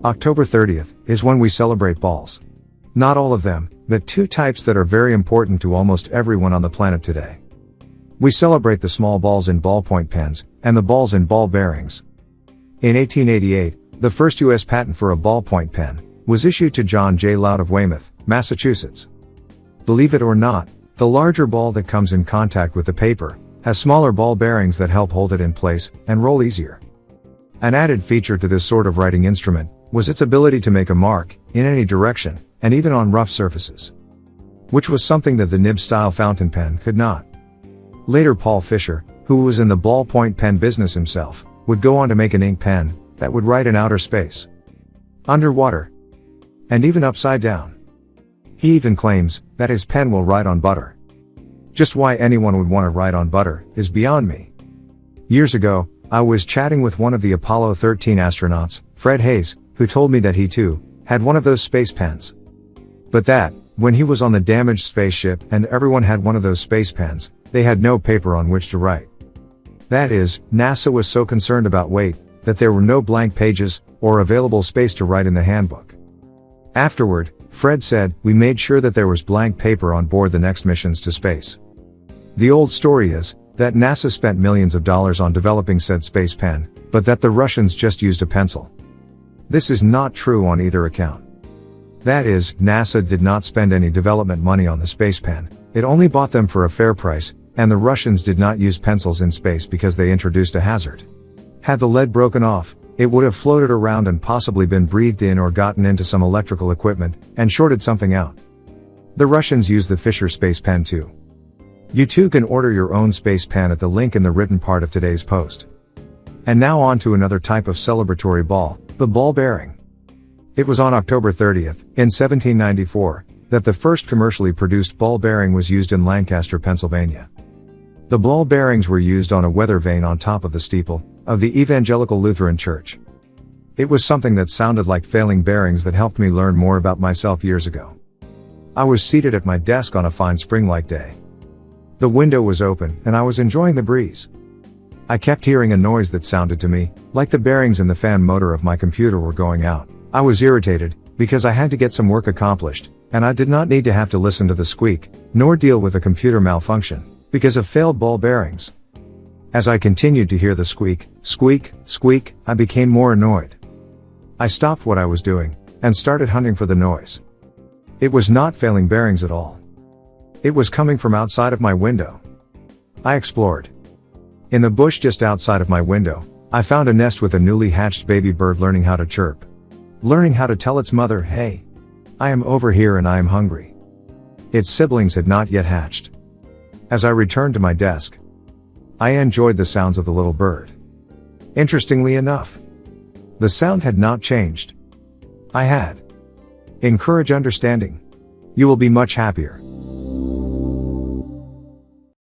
October 30th is when we celebrate balls. Not all of them, but two types that are very important to almost everyone on the planet today. We celebrate the small balls in ballpoint pens, and the balls in ball bearings. In 1888, the first U.S. patent for a ballpoint pen was issued to John J. Loud of Weymouth, Massachusetts. Believe it or not, the larger ball that comes in contact with the paper has smaller ball bearings that help hold it in place and roll easier. An added feature to this sort of writing instrument was its ability to make a mark in any direction, and even on rough surfaces, which was something that the nib-style fountain pen could not. Later, Paul Fisher, who was in the ballpoint pen business himself, would go on to make an ink pen that would write in outer space, underwater, and even upside down. He even claims that his pen will write on butter. Just why anyone would want to write on butter is beyond me. Years ago, I was chatting with one of the Apollo 13 astronauts, Fred Hayes, who told me that he too had one of those space pens. But that, when he was on the damaged spaceship and everyone had one of those space pens, they had no paper on which to write. That is, NASA was so concerned about weight that there were no blank pages or available space to write in the handbook. Afterward, Fred said, "We made sure that there was blank paper on board the next missions to space." The old story is that NASA spent millions of dollars on developing said space pen, but that the Russians just used a pencil. This is not true on either account. That is, NASA did not spend any development money on the space pen, it only bought them for a fair price, and the Russians did not use pencils in space because they introduced a hazard. Had the lead broken off, it would have floated around and possibly been breathed in or gotten into some electrical equipment, and shorted something out. The Russians used the Fisher space pen too. You too can order your own space pen at the link in the written part of today's post. And now on to another type of celebratory ball, the ball bearing. It was on October 30th, in 1794, that the first commercially produced ball bearing was used in Lancaster, Pennsylvania. The ball bearings were used on a weather vane on top of the steeple of the Evangelical Lutheran Church. It was something that sounded like failing bearings that helped me learn more about myself years ago. I was seated at my desk on a fine spring-like day. The window was open, and I was enjoying the breeze. I kept hearing a noise that sounded to me like the bearings in the fan motor of my computer were going out. I was irritated, because I had to get some work accomplished, and I did not need to have to listen to the squeak, nor deal with a computer malfunction, because of failed ball bearings. As I continued to hear the squeak, squeak, squeak, I became more annoyed. I stopped what I was doing, and started hunting for the noise. It was not failing bearings at all. It was coming from outside of my window. I explored. In the bush just outside of my window, I found a nest with a newly hatched baby bird learning how to chirp. Learning how to tell its mother, "Hey, I am over here and I am hungry." Its siblings had not yet hatched. As I returned to my desk, I enjoyed the sounds of the little bird. Interestingly enough, the sound had not changed. I had. Encourage understanding. You will be much happier.